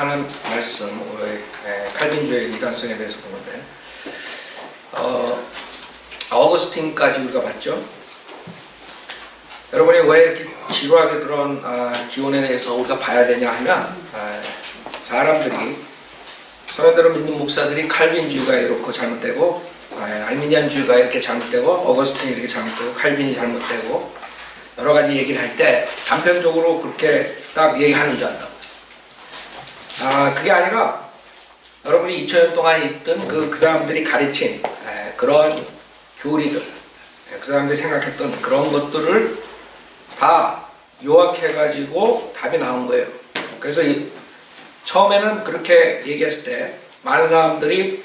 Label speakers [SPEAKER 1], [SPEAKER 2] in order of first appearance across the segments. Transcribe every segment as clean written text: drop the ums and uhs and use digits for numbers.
[SPEAKER 1] 하는 말씀, 칼빈주의 이단성에 대해서 보는데, 어거스틴까지 우리가 봤죠. 여러분이 왜 이렇게 지루하게 그런 기원에 대해서 우리가 봐야 되냐 하면, 사람들이 서양대로 믿는 목사들이 칼빈주의가 이렇게 잘못되고, 알미니안주의가 이렇게 잘못되고, 어거스틴이 이렇게 잘못되고, 칼빈이 잘못되고, 여러 가지 얘기를 할 때 단편적으로 그렇게 딱 얘기하는 줄 안다고. 그게 아니라 여러분이 2000년 동안 있던 그 사람들이 가르친 그런 교리들, 그 사람들이 생각했던 그런 것들을 다 요약해가지고 답이 나온 거예요. 그래서 처음에는 그렇게 얘기했을 때 많은 사람들이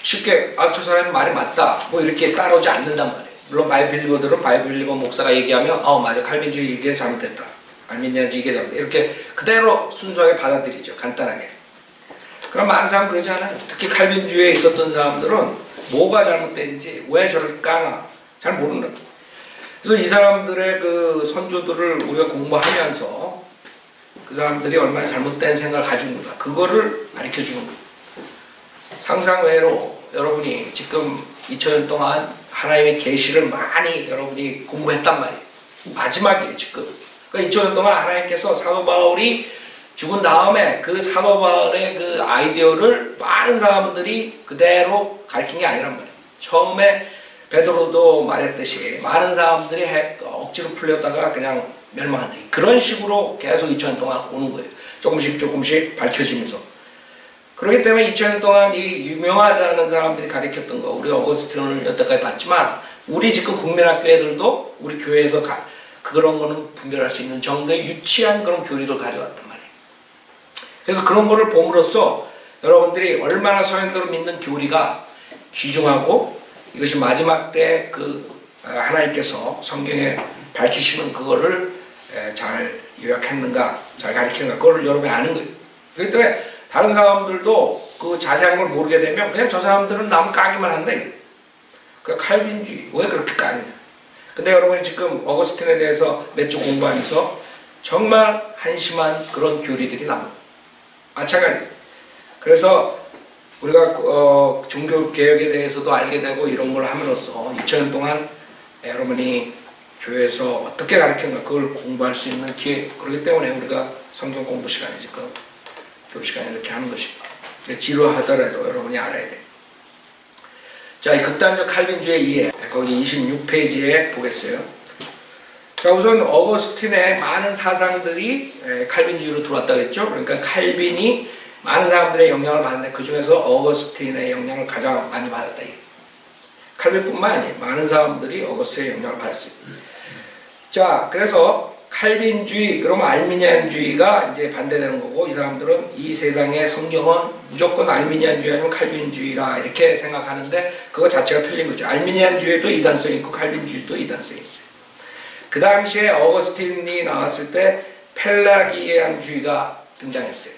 [SPEAKER 1] 쉽게 저 사람이 말이 맞다 뭐 이렇게 따라오지 않는단 말이에요. 물론 바이블리버들은 바이블리버 목사가 얘기하면 맞아, 칼빈주의 이게 잘못됐다, 알미니안주의 이게 잘못됐다, 이렇게 그대로 순수하게 받아들이죠. 간단하게. 그럼 많은 사람은 그러지 않아요. 특히 칼빈주의에 있었던 사람들은 뭐가 잘못된지 왜 저럴까 잘 모르는 거예요. 그래서 이 사람들의 그 선조들을 우리가 공부하면서 그 사람들이 얼마나 잘못된 생각을 가지고 있는가, 그거를 가르쳐 주는 거예요. 상상외로 여러분이 지금 2000년 동안 하나님의 계시를 많이 여러분이 공부했단 말이에요. 마지막이에요, 지금. 그러니까 2000년 동안 하나님께서 사도 바울이 죽은 다음에 그 사도 바울의 그 아이디어를 많은 사람들이 그대로 가르친 게 아니란 말이에요. 처음에 베드로도 말했듯이 많은 사람들이 억지로 풀렸다가 그냥 멸망한다. 그런 식으로 계속 2000년 동안 오는 거예요. 조금씩 밝혀지면서. 그렇기 때문에 2000년 동안 이 유명하다는 사람들이 가르쳤던 거, 우리 어거스틴을 여태까지 봤지만, 우리 지금 국민학교 애들도 우리 교회에서 그런 거는 분별할 수 있는 정도의 유치한 그런 교리를 가져왔단 말이에요. 그래서 그런 거를 봄으로써 여러분들이 얼마나 서양대로 믿는 교리가 귀중하고 이것이 마지막 때 하나님께서 성경에 밝히시는 그거를 잘 요약했는가, 잘 가르치는가, 그걸 여러분이 아는 거예요. 그렇기 때문에 다른 사람들도 그 자세한 걸 모르게 되면 그냥 저 사람들은 남 까기만 한다. 그 칼빈주의 왜 그렇게 까느냐. 근데 여러분이 지금 어거스틴에 대해서 몇 주 공부하면서 정말 한심한 그런 교리들이 나옵니다. 마찬가지. 그래서 우리가 종교 개혁에 대해서도 알게 되고 이런 걸 함으로써 2000년 동안 여러분이 교회에서 어떻게 가르쳤는가 그걸 공부할 수 있는 기회. 그렇기 때문에 우리가 성경 공부 시간에 지금 교리 시간에 이렇게 하는 것입니다. 지루하더라도 여러분이 알아야 돼요. 자, 이 극단적 칼빈주의 이해, 거기 26페이지에 보겠어요. 자, 우선 어거스틴의 많은 사상들이 칼빈주의로 들어왔다고 했죠. 그러니까 칼빈이 많은 사람들의 영향을 받는데 그 중에서 어거스틴의 영향을 가장 많이 받았다. 칼빈뿐만 아니에요. 많은 사람들이 어거스틴의 영향을 받았어요. 자, 그래서 칼빈주의, 그러면 알미니안주의가 이제 반대되는 거고, 이 사람들은 이 세상의 성경은 무조건 알미니안주의 아니면 칼빈주의라 이렇게 생각하는데 그거 자체가 틀린 거죠. 알미니안주의도 이단성이 있고 칼빈주의도 이단성이 있어요. 그 당시에 어거스틴이 나왔을 때 펠라기안주의가 등장했어요.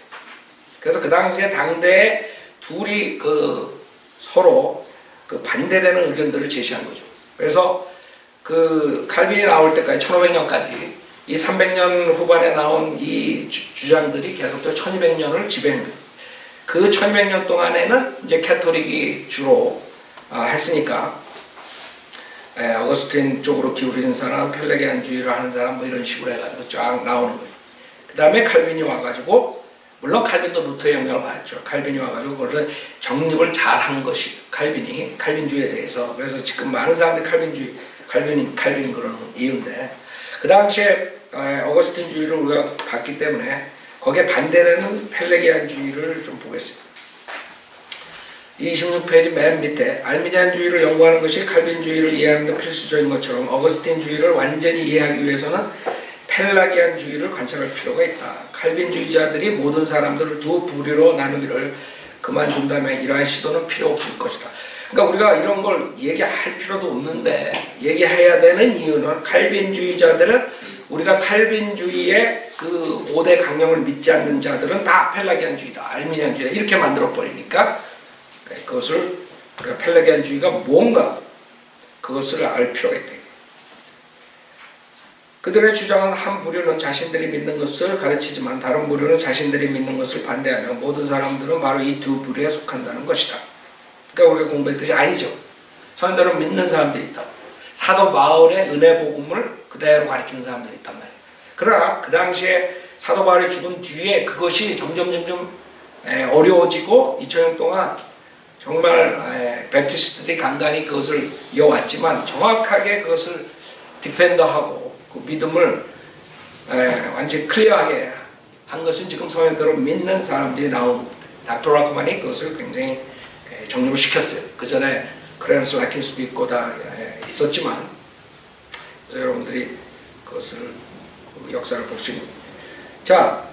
[SPEAKER 1] 그래서 그 당시에 당대에 둘이 서로 반대되는 의견들을 제시한 거죠. 그래서 칼빈이 나올 때까지 1500년까지 이 300년 후반에 나온 이 주장들이 계속해서 1200년을 지배합니다. 그 1200년 동안에는 이제 캐토릭이 주로 했으니까 어거스틴 쪽으로 기울이는 사람, 펠라기안주의를 하는 사람 뭐 이런 식으로 해가지고 쫙 나오는 거예요. 그 다음에 칼빈이 와가지고, 물론 칼빈도 루터의 영향을 받았죠. 칼빈이 와가지고 그걸 정립을 잘한 것이 칼빈주의에 대해서. 그래서 지금 많은 사람들이 칼빈 그러는 이유인데, 그 당시에 어거스틴주의를 우리가 봤기 때문에 거기에 반대되는 펠라기안주의를 좀 보겠습니다. 26페이지 맨 밑에 알미니안주의를 연구하는 것이 칼빈주의를 이해하는 데 필수적인 것처럼 어거스틴주의를 완전히 이해하기 위해서는 펠라기안주의를 관찰할 필요가 있다. 칼빈주의자들이 모든 사람들을 두 부류로 나누기를 그만둔다면 이러한 시도는 필요 없을 것이다. 그러니까 우리가 이런 걸 얘기할 필요도 없는데 얘기해야 되는 이유는, 칼빈주의자들은, 우리가 칼빈주의의 그 5대 강령을 믿지 않는 자들은 다 펠라기안주의다, 알미니안주의다 이렇게 만들어 버리니까 그것을 우리가 펠라기안주의가 뭔가 그것을 알 필요가 있다. 그들의 주장은 한 부류는 자신들이 믿는 것을 가르치지만 다른 부류는 자신들이 믿는 것을 반대하며 모든 사람들은 바로 이 두 부류에 속한다는 것이다. 그러니까 우리가 공부했듯이 아니죠. 성도들은 믿는 사람들이 있다. 사도 바울의 은혜 복음을 그대로 가르치는 사람들이 있단 말이에요. 그러나 그 당시에 사도 바울이 죽은 뒤에 그것이 점점 어려워지고 2000년 동안 정말 베프티스트들이 간간히 그것을 이어왔지만 정확하게 그것을 디펜더하고 그 믿음을 완전히 클리어하게 한 것은 지금 성현대로 믿는 사람들이 나온 겁니다. 닥터 라크만이 그것을 굉장히 정립을 시켰어요. 그 전에 크레넌스 라킨스도 있고 다 있었지만 그래서 여러분들이 그것을 역사를 볼 수 있는. 자,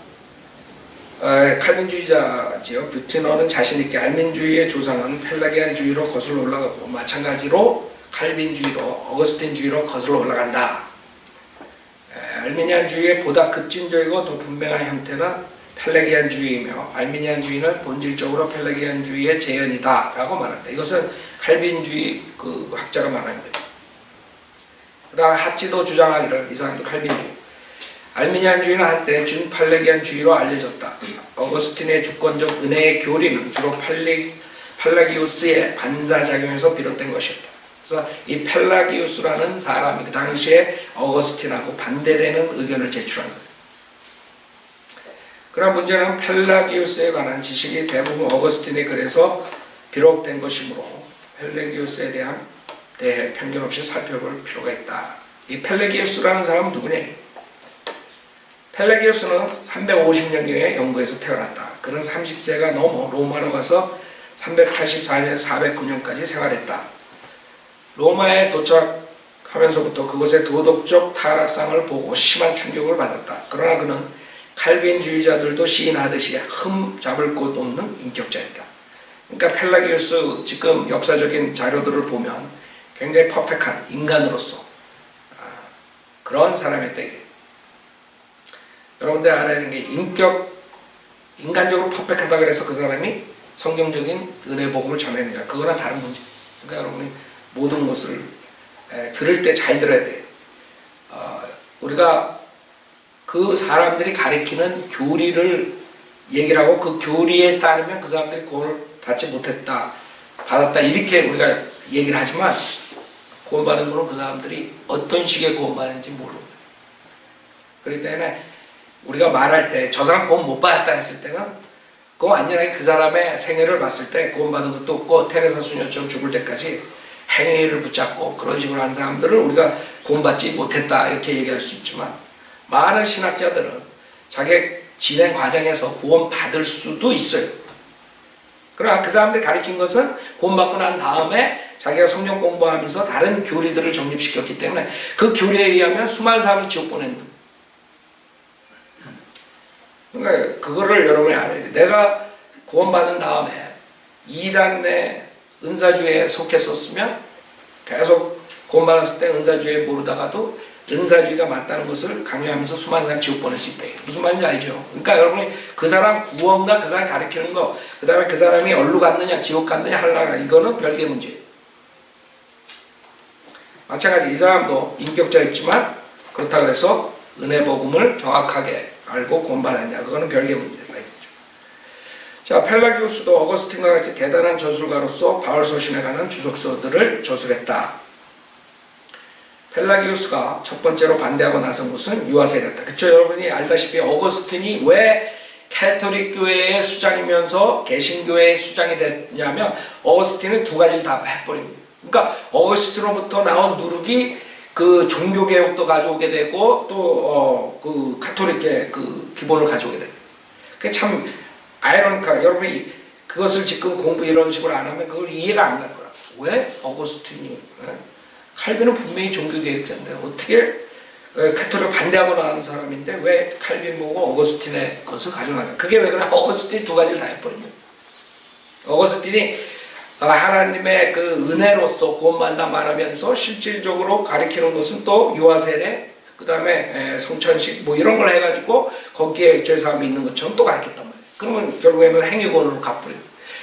[SPEAKER 1] 칼빈주의자지요. 뷰트너는 자신있게 알민주의의 조상은 펠라기안주의로 거슬러 올라가고 마찬가지로 칼빈주의로 어거스틴주의로 거슬러 올라간다. 알미니안주의의 보다 급진적이고 더 분명한 형태는 펠라기안주의이며 알미니안주의는 본질적으로 펠라기안주의의 재현이다 라고 말한다. 이것은 칼빈주의 그 학자가 말하는 거예요. 그 다음에 핫지도 주장하기를 이 사람도 칼빈주의. 알미니안주의는 한때 준팔레기안주의로 알려졌다. 어거스틴의 주권적 은혜의 교리는 주로 팔라기우스의 반사작용에서 비롯된 것이었다. 그래서 이 펠라기우스라는 사람이 그 당시에 어거스틴하고 반대되는 의견을 제출한 거예요. 그러나 문제는 펠라기우스에 관한 지식이 대부분 어거스틴의 글에서 비롯된 것이므로 펠라기우스에 대해 편견 없이 살펴볼 필요가 있다. 이 펠라기우스라는 사람은 누구냐? 펠라기우스는 350년경에 영국에서 태어났다. 그는 30세가 넘어 로마로 가서 384년에서 409년까지 생활했다. 로마에 도착하면서부터 그것의 도덕적 타락상을 보고 심한 충격을 받았다. 그러나 그는 칼빈주의자들도 시인하듯이 흠 잡을 곳 없는 인격자였다. 그러니까 펠라기우스 지금 역사적인 자료들을 보면 굉장히 퍼펙트한 인간으로서 그런 사람이었다. 여러분들 알아야 하는 게 인간적으로 퍼펙트하다 그래서 그 사람이 성경적인 은혜 복음을 전했느냐 그거랑 다른 문제. 그러니까 여러분이 모든 것을 들을 때 잘 들어야 돼요. 우리가 그 사람들이 가리키는 교리를 얘기를 하고 그 교리에 따르면 그 사람들이 구원을 받지 못했다, 받았다 이렇게 우리가 얘기를 하지만 구원받은 거는 그 사람들이 어떤 식의 구원받는지 모르고 그렇기 때문에 우리가 말할 때 저 사람 구원 못 받았다 했을 때는 그거 완전하게 그 사람의 생애를 봤을 때 구원받은 것도 없고 테레사 수녀처럼 죽을 때까지 행위를 붙잡고 그런 식으로 한 사람들을 우리가 구원받지 못했다 이렇게 얘기할 수 있지만 많은 신학자들은 자기 진행 과정에서 구원받을 수도 있어요. 그러나 그 사람들이 가르친 것은 구원받고 난 다음에 자기가 성경 공부하면서 다른 교리들을 정립시켰기 때문에 그 교리에 의하면 수많은 사람을 지옥 보낸다. 그러니까 그거를 여러분이 알아야 돼요. 내가 구원받은 다음에 이단의 은사주의에 속했었으면 계속 구원받았을 때 은사주의에 모르다가도 은사주의가 맞다는 것을 강요하면서 수많은 사람 지옥 보낼 수 있다. 무슨 말인지 알죠? 그러니까 여러분이 그 사람 구원과 그 사람 가르치는 거, 그 다음에 그 사람이 얼루 갔느냐 지옥 갔느냐 하려나 이거는 별개 문제예요. 마찬가지 이 사람도 인격자였지만 그렇다고 해서 은혜 복음을 정확하게 알고 구원받았냐 그거는 별개 문제다. 자, 펠라기우스도 어거스틴과 같이 대단한 저술가로서 바울 서신에 관한 주석서들을 저술했다. 펠라기우스가 첫 번째로 반대하고 나선 것은 유아세였다. 그쵸? 여러분이 알다시피 어거스틴이 왜 캐톨릭 교회의 수장이면서 개신교회의 수장이 됐냐면 어거스틴은 두 가지를 다 해버립니다. 그러니까 어거스틴으로부터 나온 누룩이 그 종교개혁도 가져오게 되고 또 그 카톨릭의 그 기본을 가져오게 됩니다. 그게 참 아이러니까 여러분이 그것을 지금 공부 이런 식으로 안 하면 그걸 이해가 안 갈 거라. 왜 어거스틴이 칼빈은 분명히 종교개혁자인데 어떻게 카톨릭 반대하고 나온 사람인데 왜 칼빈 보고 어거스틴의 것을 가져가자. 그게 왜 그래? 어거스틴이 두 가지를 다 해버립니다. 어거스틴이 하나님의 그 은혜로서 구원받는다 말하면서 실질적으로 가리키는 것은 또 유아세례 그 다음에 성천식 뭐 이런 걸 해가지고 거기에 죄사함이 있는 것처럼 또 가르쳤단 말이에요. 그러면 결국에는 행위권으로 갚으려.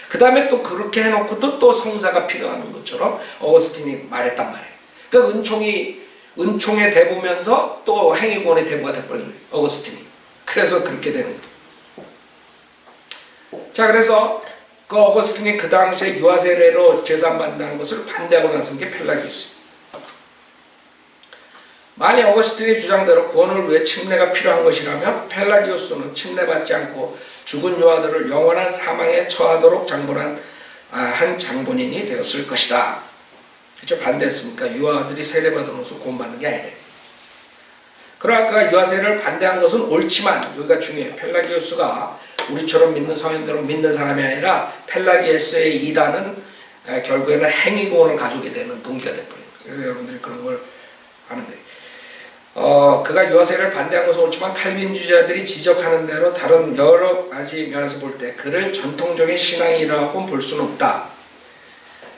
[SPEAKER 1] 그 다음에 또 그렇게 해놓고도 또 성사가 필요한 것처럼 어거스틴이 말했단 말이에요. 그러니까 은총이 은총에 대보면서 또 행위구원의 대보가 돼버린 거예요. 어거스틴이. 그래서 그렇게 되는 거예요. 자, 그래서 그 어거스틴이 그 당시에 유아 세례로 죄산받는다는 것을 반대하고 나선 게 펠라기우스. 만약 어거스틴의 주장대로 구원을 위해 침례가 필요한 것이라면 펠라기우스는 침례받지 않고 죽은 유아들을 영원한 사망에 처하도록 장본한 한 장본인이 되었을 것이다. 그렇죠? 반대했으니까 유아들이 세례받으면서 구원받는 게 아니래. 그러나 그가 유아 세례를 반대한 것은 옳지만 여기가 중요해. 펠라기우스가 우리처럼 믿는 성인대로 믿는 사람이 아니라 펠라기우스의 이단은 결국에는 행위구원을 가져오게 되는 동기가 돼버려요. 그래서 여러분들이 그런 걸 아는 거예요. 그가 유아 세례를 반대한 것은 옳지만 칼빈주의자들이 지적하는 대로 다른 여러 가지 면에서 볼 때 그를 전통적인 신앙이라고 볼 수는 없다.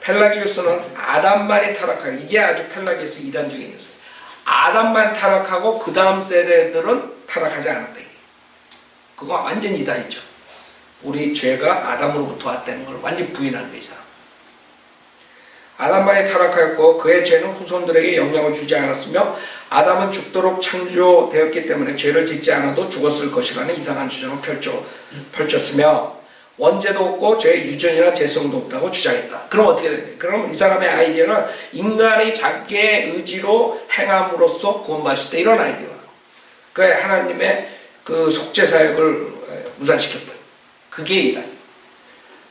[SPEAKER 1] 펠라기우스는 아담만이 타락하고, 이게 아주 펠라기우스 이단적인 것이에요. 아담만 타락하고 그 다음 세대들은 타락하지 않았다. 그거 완전 이단이죠. 우리 죄가 아담으로부터 왔다는 걸 완전 부인하는 거예요. 이 사람. 아담만이 타락하였고 그의 죄는 후손들에게 영향을 주지 않았으며 아담은 죽도록 창조되었기 때문에 죄를 짓지 않아도 죽었을 것이라는 이상한 주장을 펼쳤으며 원죄도 없고 죄의 유전이나 죄성도 없다고 주장했다. 그럼 어떻게 됩니까? 그럼 이 사람의 아이디어는 인간이 자기의 의지로 행함으로써 구원받을 수 있다. 이런 아이디어가. 그 하나님의 그 속죄 사역을 무산시켰어요. 그게 이다.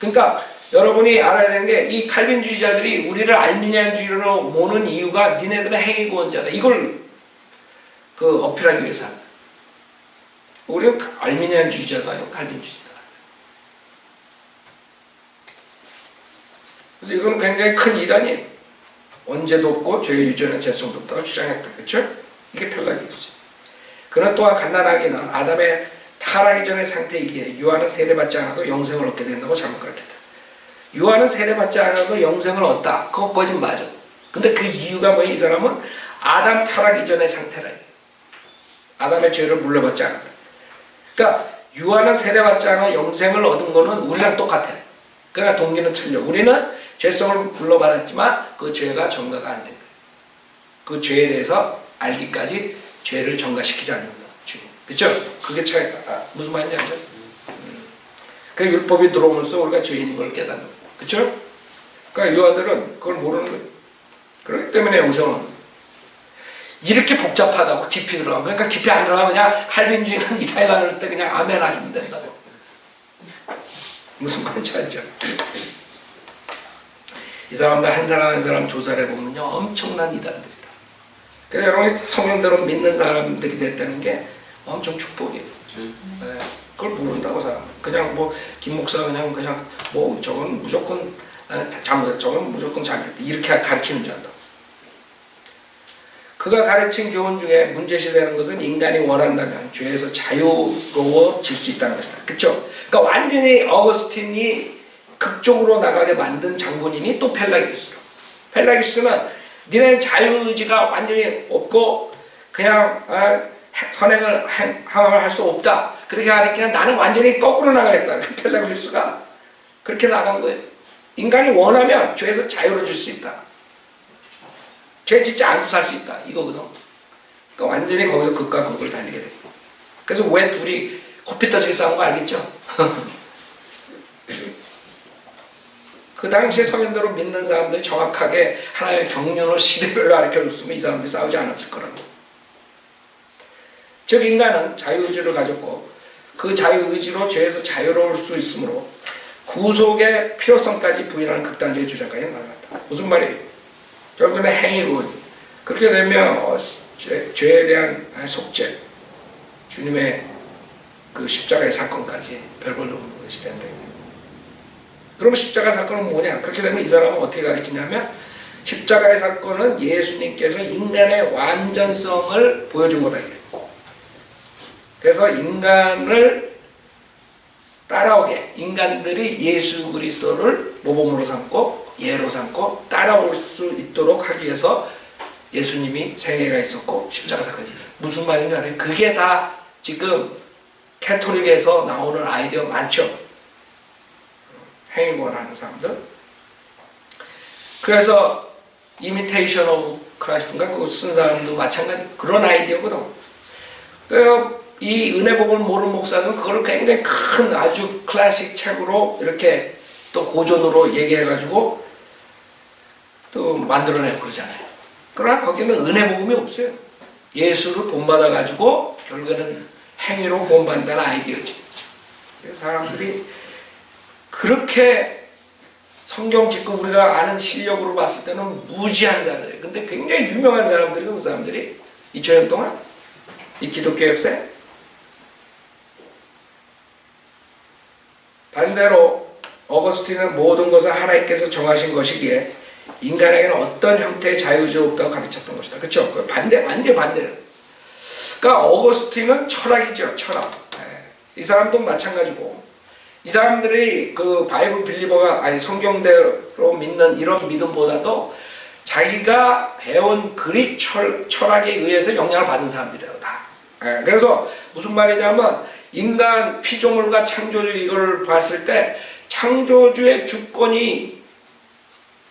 [SPEAKER 1] 그러니까 여러분이 알아야 되는 게 이 칼빈주의자들이 우리를 알미니안주의로 모는 이유가 니네들은 행위구원자다. 이걸 그 어필하기 위해서. 우리는 알미니안주의자도 아니고 칼빈주의자다. 그래서 이건 굉장히 큰 이단이에요. 원죄도 없고 죄의 유전의 죄성도 없다고 주장했다. 그렇죠? 이게 펠라기우스. 그는 또한 간단하게는 아담의 타락이 전의 상태이기에 유아는 세례받지 않아도 영생을 얻게 된다고 잘못 가르쳤다. 유아는 세례받지 않아도 영생을 얻다. 그것까진 맞아. 근데 그 이유가 뭐야? 이 사람은 아담 타락 이전의 상태라. 아담의 죄를 물려받지 않았다. 그러니까 유아는 세례받지 않아 영생을 얻은 거는 우리랑 똑같아. 그러니까 동기는 틀려. 우리는 죄성을 물려받았지만 그 죄가 정가가 안 된 거야. 그 죄에 대해서 알기까지 죄를 정가시키지 않는다. 그렇죠? 그게 차이가. 무슨 말인지 알죠? 그 율법이 들어오면서 우리가 죄인인 걸 깨닫는 거예요. 그렇죠? 그러니까 유아들은 그걸 모르는 거예요. 그렇기 때문에 영생은 이렇게 복잡하다고 깊이 들어가면, 그러니까 깊이 안 들어가면 그냥 칼빈주의는 이다이가 그럴 때 그냥 아멘 하시면 된다고. 무슨 말인지 알죠? 이 사람들 한 사람 한 사람 조사를 해보면요 엄청난 이단들이라. 그래서 여러분이 성령대로 믿는 사람들이 됐다는 게 엄청 축복이에요. 네. 그걸 모른다고 사람. 그냥 뭐 김 목사 그냥 뭐 저건 무조건 잘못했다, 저건 무조건 잘못했다 이렇게 가르치는 줄 안다. 그가 가르친 교훈 중에 문제시되는 것은 인간이 원한다면 죄에서 자유로워질 수 있다는 것이다. 그렇죠? 그러니까 완전히 어거스틴이 극적으로 나가게 만든 장본인이 또 펠라기우스로. 펠라기우스는 니네는 자유의지가 완전히 없고 그냥 선행을 할 수 없다. 그렇게 하니까 나는 완전히 거꾸로 나가겠다. 펠라기우스가 그렇게 나간 거예요. 인간이 원하면 죄에서 자유로워질 수 있다. 죄 짓지 않고 살 수 있다. 이거거든. 그러니까 완전히 거기서 극과 극을 달리게 돼요. 그래서 왜 둘이 코피 터지게 싸운 거 알겠죠? 그 당시에 성인대로 믿는 사람들이 정확하게 하나님의 경륜을 시대별로 가르쳐줬으면 이 사람들이 싸우지 않았을 거라고. 즉 인간은 자유의지를 가졌고 그 자유의지로 죄에서 자유로울 수 있으므로 구속의 필요성까지 부인하는 극단적인 주장까지 나갔다. 무슨 말이에요? 결국에는 행위로 그렇게 되면 죄에 대한 속죄, 주님의 그 십자가의 사건까지 별걸 놓는 것이 된다. 그럼 십자가 사건은 뭐냐? 그렇게 되면 이 사람은 어떻게 가르치냐면 십자가의 사건은 예수님께서 인간의 완전성을 보여준 거다. 그래서 인간을 따라오게, 인간들이 예수 그리스도를 모범으로 삼고 예로 삼고 따라올 수 있도록 하기 위해서 예수님이 생애가 있었고 십자가 사건이. 무슨 말인지 알아요? 그게 다 지금 캐톨릭에서 나오는 아이디어 많죠. 행위구원 하는 사람들. 그래서 imitation of 크라이스인가 그거 쓴 사람도 마찬가지 그런 아이디어거든. 그래서 이 은혜복음을 모르는 목사는 그걸 굉장히 큰 아주 클래식 책으로 이렇게 또 고전으로 얘기해가지고 또 만들어내고 그러잖아요. 그러나 거기는 은혜복음이 없어요. 예수를 본받아가지고 결국에는 행위로 본받는다는 아이디어지. 그래서 사람들이 그렇게 성경 지금 우리가 아는 실력으로 봤을 때는 무지한 사람들. 근데 굉장히 유명한 사람들이고 그 사람들이 2000년 동안 이 기독교 역사에 반대로 어거스틴은 모든 것을 하나님께서 정하신 것이기에 인간에게는 어떤 형태의 자유의지가 없다고 가르쳤던 것이다. 그렇죠? 완전 반대로. 그러니까 어거스틴은 철학이죠. 철학. 이 사람도 마찬가지고 이 사람들이 그 바이블 빌리버가 아니 성경대로 믿는 이런 믿음보다도 자기가 배운 그릭 철학에 의해서 영향을 받은 사람들이에요. 다. 그래서 무슨 말이냐면 인간 피조물과 창조주 이걸 봤을 때 창조주의 주권이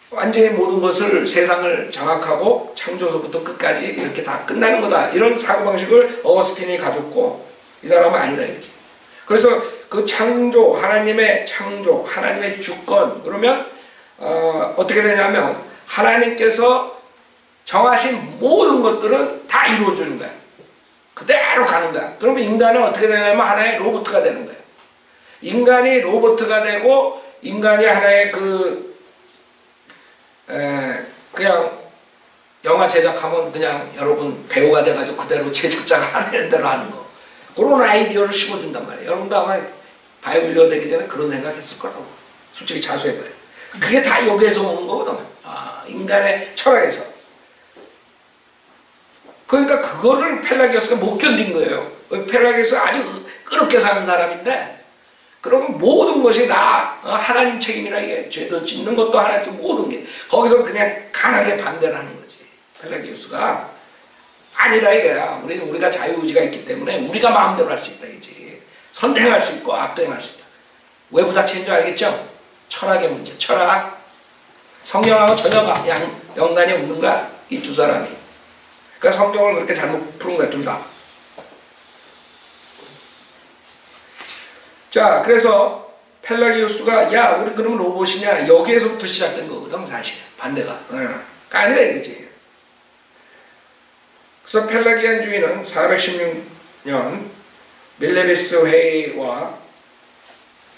[SPEAKER 1] 완전히 모든 것을 세상을 장악하고 창조서부터 끝까지 이렇게 다 끝나는 거다. 이런 사고방식을 어거스틴이 가졌고 이 사람은 아니다 이거지. 그래서 그 창조, 하나님의 창조, 하나님의 주권 그러면 어떻게 되냐면 하나님께서 정하신 모든 것들은 다 이루어지는 거야. 그대로 가는 거야. 그러면 인간은 어떻게 되냐면 하나의 로봇가 되는 거야. 인간이 로봇가 되고 인간이 하나의 그냥 영화 제작하면 그냥 여러분 배우가 돼가지고 그대로 제작자가 하는 대로 하는 거. 그런 아이디어를 심어준단 말이에요. 여러분도 아마 바이블리오 되기 전에 그런 생각했을 거라고. 솔직히 자수해봐요. 그게 다 여기에서 오는 거거든. 인간의 철학에서. 그러니까 그거를 펠라기오스가 못 견딘 거예요. 펠라기오스가 아주 그렇게 사는 사람인데 그럼 모든 것이 다 하나님 책임이라 이게 죄도 짓는 것도 하나님 모든 게 거기서 그냥 강하게 반대를 하는 거지. 펠라기오스가 아니라 이거야. 우리가 자유의지가 있기 때문에 우리가 마음대로 할 수 있다 이지. 선행할 수 있고 악도 행할 수 있다. 왜 부닥치는 줄 알겠죠? 철학의 문제. 철학. 성경하고 전혀 연관이 없는 거야. 이 두 사람이. 그러니까 성경을 그렇게 잘못 푸는 거야. 둘 다. 자, 그래서 펠라기오스가 야 우리 그러면 로봇이냐 여기에서부터 시작된 거거든 사실 반대가. 그러니까 아니라 이거지. 그래서 펠라기안주의는 416년 밀레비스 회의와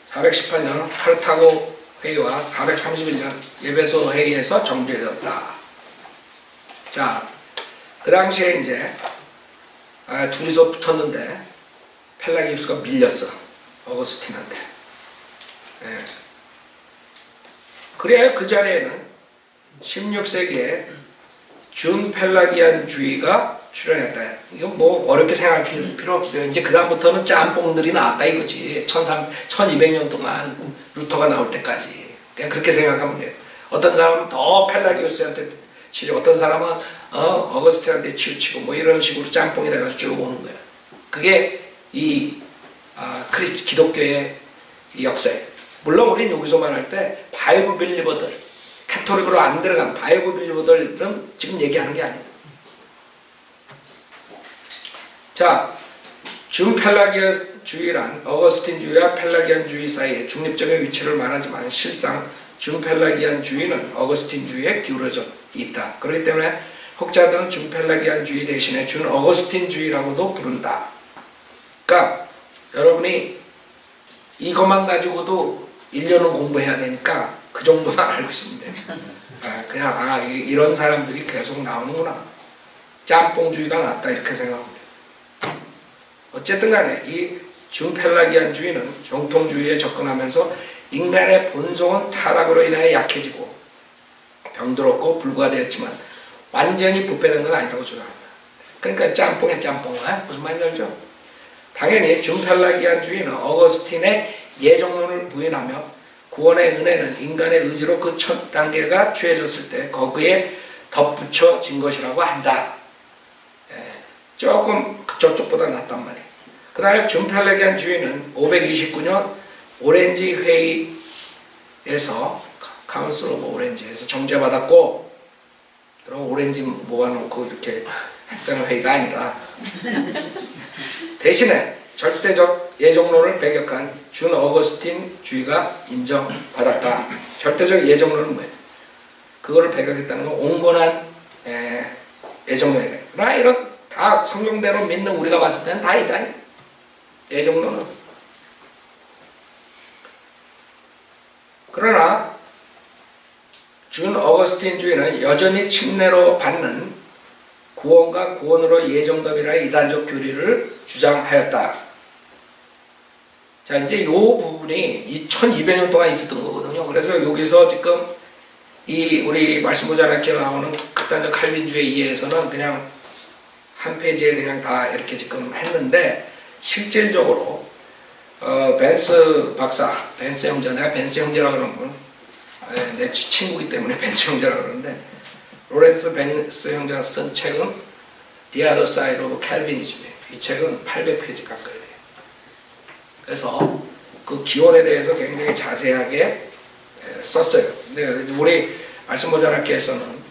[SPEAKER 1] 418년 카르타고 회의와 431년 예베소 회의에서 정제되었다. 자, 그 당시에 이제 둘이서 붙었는데 펠라기우스가 밀렸어. 어거스틴한테. 그래야 그 자리에는 16세기에 준 펠라기안주의가 출현했다. 이건 뭐 어렵게 생각할 필요 없어요. 이제 그 다음부터는 짬뽕들이 나왔다 이거지. 1200년 동안 루터가 나올 때까지. 그냥 그렇게 생각하면 돼요. 어떤 사람은 더 펠라기우스한테 치료, 어떤 사람은 어거스틴한테 치우치고 뭐 이런 식으로 짬뽕이 돼가지고 쭉 오는 거예요. 그게 이 기독교의 이 역사예요. 물론 우리는 여기서 말할 때 바이블 빌리버들, 카톨릭으로 안 들어간 바이블 빌리버들은 지금 얘기하는 게 아닙니다. 자, 준 펠라기안주의란 어거스틴주의와 펠라기안주의 사이의 중립적인 위치를 말하지만 실상 준 펠라기안주의는 어거스틴주의에 기울어져 있다. 그렇기 때문에 혹자들은 준 펠라기안주의 대신에 준 어거스틴주의라고도 부른다. 그러니까 여러분이 이것만 가지고도 1년은 공부해야 되니까 그 정도만 알고 있으면 돼요. 그냥 이런 사람들이 계속 나오는구나. 짬뽕주의가 낫다 이렇게 생각하면 돼요. 어쨌든 간에 이 준펠라기안주의는 정통주의에 접근하면서 인간의 본성은 타락으로 인하여 약해지고 병들었고 불과되었지만 완전히 부패된 건 아니라고 주장한다. 그러니까 짬뽕의 짬뽕. 무슨 말인지 알죠? 당연히 준펠라기안주의는 어거스틴의 예정론을 부인하며 구원의 은혜는 인간의 의지로 그 첫 단계가 취해졌을 때 거기에 덧붙여진 것이라고 한다. 조금 저쪽보다 낫단 말이에요. 그 다음에 준펠라기안주의는 529년 오렌지 회의에서 카운슬 오브 오렌지에서 정죄받았고 그럼 오렌지 모아놓고 이렇게 했다는 회의가 아니라 대신에 절대적 예정론을 배격한 준 어거스틴 주의가 인정받았다. 절대적 예정론은 뭐예요? 그거를 배격했다는 건 온건한 예정론이에요. 그러나 이런 다 성경대로 믿는 우리가 봤을 때는 다 이단이에요. 예정론은. 그러나 준 어거스틴 주의는 여전히 침례로 받는 구원과 구원으로 예정됨이라는 이단적 교리를 주장하였다. 자, 이제 이 부분이 2200년 동안 있었던 거거든요. 그래서 여기서 지금 이 우리 말씀 보지 않게 나오는 극단적 칼빈주의에 의해서는 그냥 한 페이지에 그냥 다 이렇게 지금 했는데, 실질적으로 벤스 박사, 벤스 형제, 내가 벤스 형제라고 그러면 내 친구이기 때문에 벤스 형제라고 그러는데, 로렌스 벤스 형제가 쓴 책은 The Other Side of Calvinism이에요. 이 책은 800페이지 가까이 돼요. 그래서 그 기원에 대해서 굉장히 자세하게 썼어요. 근데 우리 말씀 보존학교에서는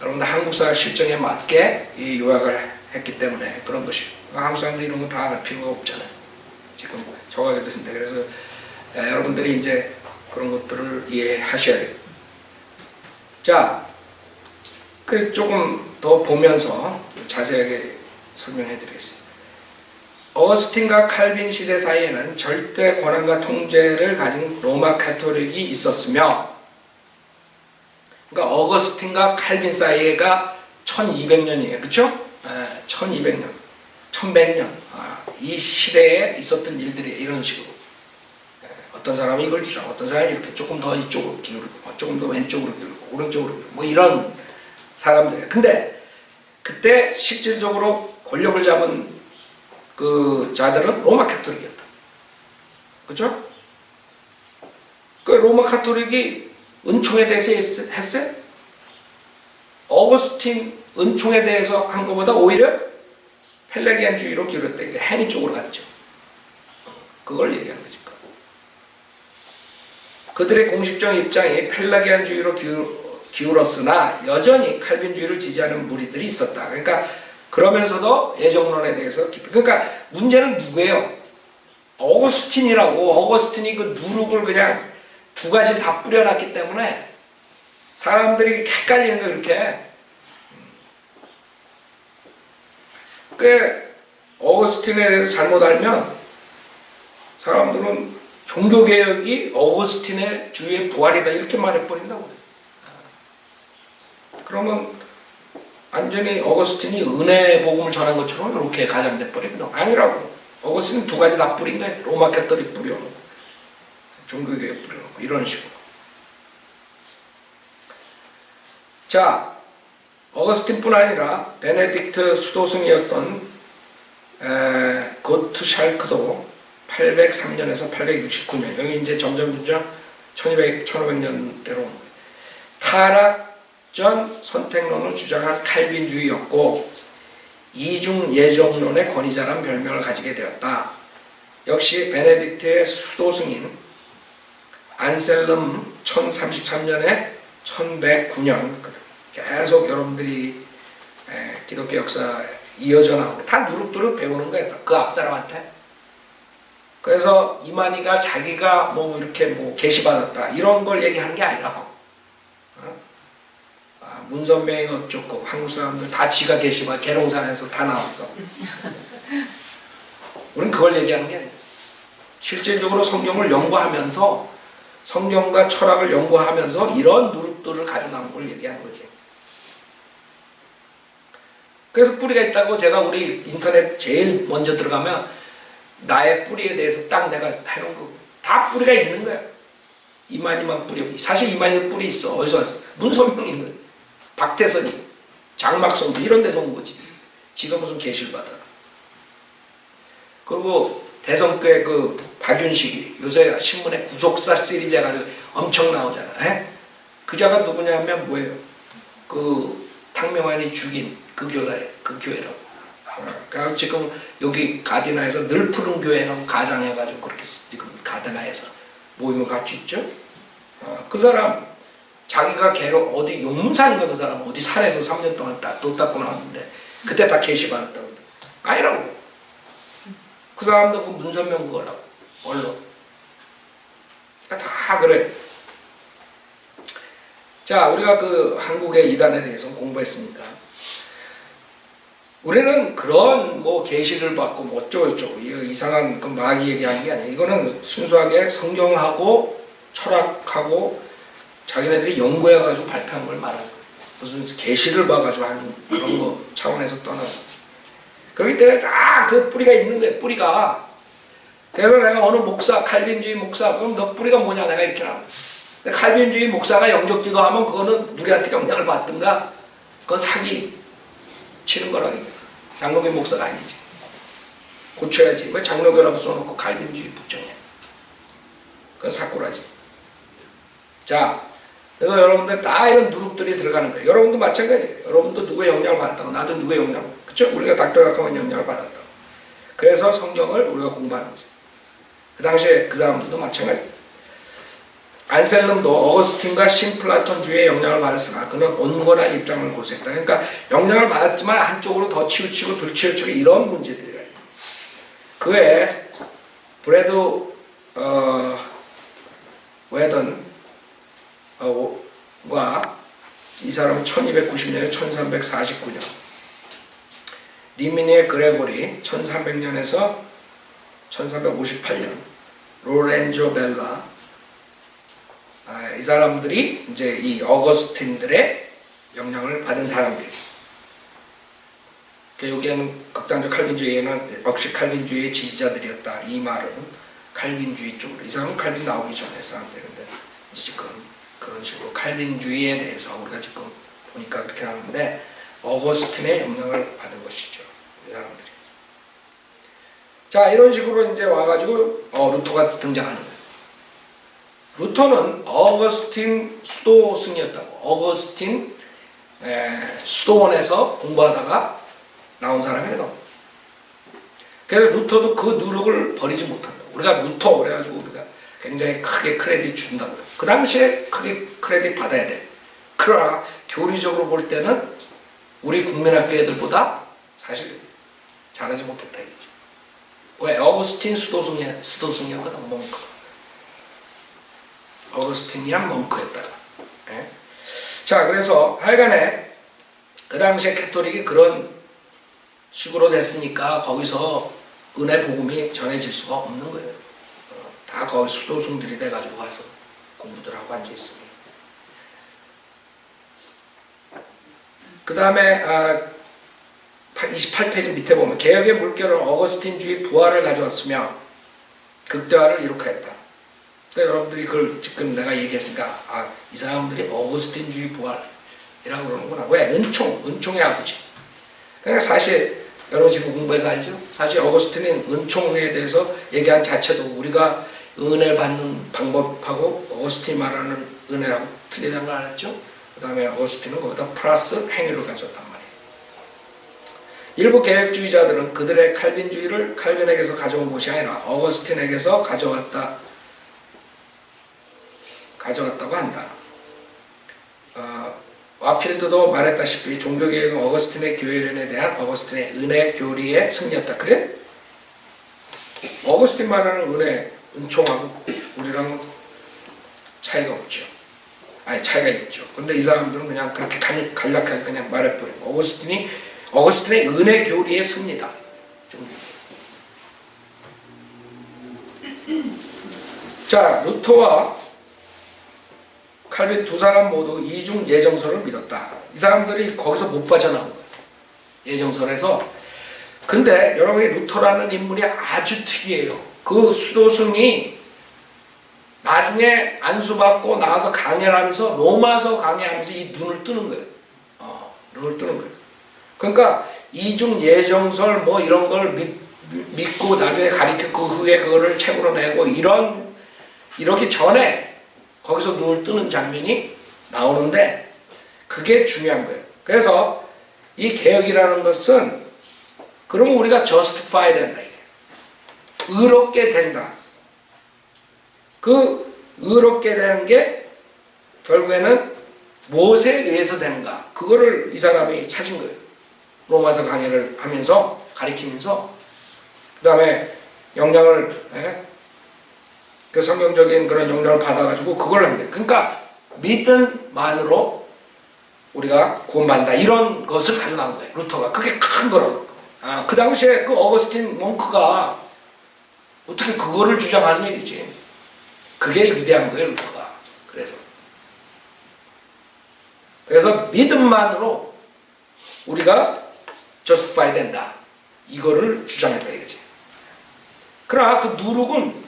[SPEAKER 1] 여러분들 한국사 실정에 맞게 이 요약을 했기 때문에 그런 것이고, 한국 사람들 이런 거 다 알 필요가 없잖아요. 지금 적하게 됐습니다. 그래서 여러분들이 이제 그런 것들을 이해하셔야 돼요. 자, 그 조금 더 보면서 자세하게 설명해 드리겠습니다. 어거스틴과 칼빈 시대 사이에는 절대 권한과 통제를 가진 로마 카톨릭이 있었으며, 그러니까 어거스틴과 칼빈 사이가 1200년이에요. 그렇죠? 1200년, 1100년. 이 시대에 있었던 일들이 이런 식으로. 어떤 사람이 이걸 주장, 어떤 사람이 이렇게 조금 더 이쪽으로 기울이고, 조금 더 왼쪽으로 기울이고, 오른쪽으로 기울이고, 뭐 이런 사람들이에요. 근데 그때 실질적으로 권력을 잡은 그 자들은 로마 카톨릭이었다. 그죠? 그 로마 카톨릭이 은총에 대해서 했어요? 어거스틴 은총에 대해서 한 것보다 오히려 펠레기안주의로 기울였다. 이게 행위 쪽으로 갔죠. 그걸 얘기한 거지. 그들의 공식적 입장이 펠라기안주의로 기울었으나 여전히 칼빈주의를 지지하는 무리들이 있었다. 그러니까 그러면서도 예정론에 대해서 그러니까 문제는 누구예요? 어거스틴이라고. 어거스틴이 그 누룩을 그냥 두 가지를 다 뿌려놨기 때문에 사람들이 헷갈리는 거 이렇게. 그 어거스틴에 대해서 잘못 알면 사람들은 종교개혁이 어거스틴의 주의 부활이다 이렇게 말해버린다고. 그러면 완전히 어거스틴이 은혜 복음을 전한 것처럼 이렇게 가장돼 버립니다. 아니라고. 어거스틴은 두 가지 다 뿌린 거예요. 로마 카톨릭 뿌려놓고 종교개혁 뿌려놓고 이런 식으로. 자, 어거스틴뿐 아니라 베네딕트 수도승이었던 고트샬크도 803년에서 869년, 여기 이제 점점 1500년대로 타락 전 선택론을 주장한 칼빈주의였고 이중 예정론의 권위자란 별명을 가지게 되었다. 역시 베네딕트의 수도승인 안셀름 1033년에 1109년 계속 여러분들이 기독교 역사 이어져 나오고 다 누룩들을 배우는 거예요. 그 앞사람한테. 그래서 이만희가 자기가 뭐 이렇게 뭐 계시받았다 이런 걸 얘기하는 게 아니라고. 문선명이 어쩌고 한국 사람들 다 지가 계시받 계룡산에서 다 나왔어. 우리는 그걸 얘기하는 게 아니에요. 실질적으로 성경을 연구하면서 성경과 철학을 연구하면서 이런 누룩들을 가지고 나온 걸 얘기하는 거지. 그래서 뿌리가 있다고 제가 우리 인터넷 제일 먼저 들어가면 나의 뿌리에 대해서 딱 내가 해놓은 거 다 뿌리가 있는 거야. 이만희만 뿌리. 사실 이만희 뿌리 있어. 어디서 왔어? 문선명이 있는 거야. 박태선이, 장막성도 이런 데서 온 거지. 지가 무슨 계시를 받아. 그리고 대성교회 그 박윤식이 요새 신문에 구속사 시리즈 해가지고 엄청 나오잖아. 그 자가 누구냐면 뭐예요? 그 탕명환이 죽인 그 교회라고. 그러니까 지금 여기 가디나에서 늘 푸른 교회라고 가장해가지고 그렇게 지금 가디나에서 모임을 같이 있죠. 그 사람 자기가 걔로 어디 용문산인가 그 사람 어디 산에서 3년 동안 돈 닦고 나왔는데 그때 다 계시 받았다고. 아니라고. 그 사람도 그 문선명 그거라고. 언론. 다 그래. 자, 우리가 그 한국의 이단에 대해서 공부했으니까 우리는 그런 뭐 계시를 받고 뭐 어쩌고저쩌고 이상한 그 마귀 얘기하는 게 아니에요. 이거는 순수하게 성경하고 철학하고 자기네들이 연구해가지고 발표한 걸 말하는 거예요. 무슨 계시를 봐가지고 하는 그런 거 차원에서 떠나서. 그렇기 때문에 다 그 뿌리가 있는 거예요. 뿌리가. 그래서 내가 어느 목사, 칼빈주의 목사, 그럼 너 뿌리가 뭐냐 내가 이렇게 나와. 칼빈주의 목사가 영적 기도하면 그거는 우리한테 영향을 받든가 그건 사기 치는 거라고. 장로교 목사가 아니지. 고쳐야지. 왜 장로교라고 써놓고 칼빈주의 부정해. 그건 사꾸라지. 자, 그래서 여러분들 다 이런 누룩들이 들어가는 거예요. 여러분도 마찬가지예요. 여러분도 누구의 영향을 받았다고. 나도 누구의 영향을 받았다고. 그쵸? 우리가 닥터가까운 영향을 받았다고. 그래서 성경을 우리가 공부하는 거죠. 그 당시에 그 사람들도 마찬가지예요. 안셀름도 어거스틴과 신플라톤주의의 영향을 받았으나 그는 온건한 입장을 고수했다. 그러니까 영향을 받았지만 한쪽으로 더 치우치고 덜 치우치고 이런 문제들이에요. 그 외에 브래드 웨던과 이 사람은 1290년에 1349년 리미니의 그레고리 1300년에서 1358년 로렌조 벨라 이 사람들이 이제 이 어거스틴들의 영향을 받은 사람들이에요. 여기에는 극단적 칼빈주의에는 역시 칼빈주의의 지지자들이었다. 이 말은 칼빈주의 쪽으로. 이 사람은 칼빈 나오기 전에 사람들인데 지금 그런 식으로 칼빈주의에 대해서 우리가 지금 보니까 그렇게 하는데 어거스틴의 영향을 받은 것이죠. 이 사람들이. 자, 이런 식으로 이제 와가지고 루터가 등장하는 거예요. 루터는 어거스틴 수도승이었다고. 어거스틴 수도원에서 공부하다가 나온 사람이에요. 그래서 루터도 그 누룩을 버리지 못한다. 우리가 루터 그래가지고 우리가 굉장히 크게 크레딧 준다고요. 그 당시에 크게 크레딧 받아야 돼. 그러나 교리적으로 볼 때는 우리 국민학교 애들보다 사실 잘하지 못했다 이거죠. 왜? 어거스틴 수도승이었거든. 몽크. 어거스틴이란 몽크였다가. 예? 자, 그래서 하여간에 그 당시에 캐톨릭이 그런 식으로 됐으니까 거기서 은혜 복음이 전해질 수가 없는 거예요. 다 거기 수도승들이 돼가지고 와서 공부들 하고 앉아 있습니다. 그 다음에 28페이지 밑에 보면 개혁의 물결은 어거스틴주의 부활을 가져왔으며 극대화를 이룩하였다. 그러니까 여러분들이 그걸 지금 내가 얘기했으니까 이 사람들이 어거스틴주의 부활이라고 그러는구나. 왜? 은총의 아버지. 그러니까 사실 여러분 지금 공부해서 알죠? 사실 어거스틴은 은총에 대해서 얘기한 자체도 우리가 은혜 받는 방법하고 어거스틴이 말하는 은혜하고 틀리다는 걸 알았죠? 그 다음에 어거스틴은 거기다 플러스 행위를 가졌단 말이에요. 일부 개혁주의자들은 그들의 칼빈주의를 칼빈에게서 가져온 것이 아니라 어거스틴에게서 가져갔다고 한다. 와필드도 말했다시피 종교개혁은 어거스틴의 교회론에 대한 어거스틴의 은혜 교리의 승리였다. 그래? 어거스틴 말하는 은혜, 은총하고 우리랑은 차이가 없죠. 차이가 있죠. 근데 이 사람들은 그냥 그렇게 간략하게 그냥 말해버리고 어거스틴의 은혜 교리의 승리다. 자, 루터와 칼빈 두 사람 모두 이중 예정설을 믿었다. 이 사람들이 거기서 못 빠져나온 거예요. 예정설에서. 근데 여러분이 루터라는 인물이 아주 특이해요. 그 수도승이 나중에 안수받고 나와서 강연을 하면서 로마서 강의하면서 이 눈을 뜨는 거예요. 눈을 뜨는 거예요. 그러니까 이중 예정설 뭐 이런 걸 믿고 나중에 가르치고 그 후에 그거를 책으로 내고 이러기 전에 거기서 눈을 뜨는 장면이 나오는데 그게 중요한 거예요. 그래서 이 개혁이라는 것은 그러면 우리가 justify 된다. 의롭게 된다. 그 의롭게 되는 게 결국에는 무엇에 의해서 되는가? 그거를 이 사람이 찾은 거예요. 로마서 강해를 하면서 가리키면서 그 다음에 영향을 그 성경적인 그런 영향을 받아가지고 그걸 한대. 그러니까 믿음만으로 우리가 구원받는다 이런 것을 가져 나온 거예요. 루터가 그게 큰 거라고. 그 당시에 그 어거스틴 몽크가 어떻게 그거를 주장하는 얘기지. 그게 위대한 거예요, 루터가. 그래서 믿음만으로 우리가 justify 된다. 이거를 주장했다 이거지. 그러나 그 누룩은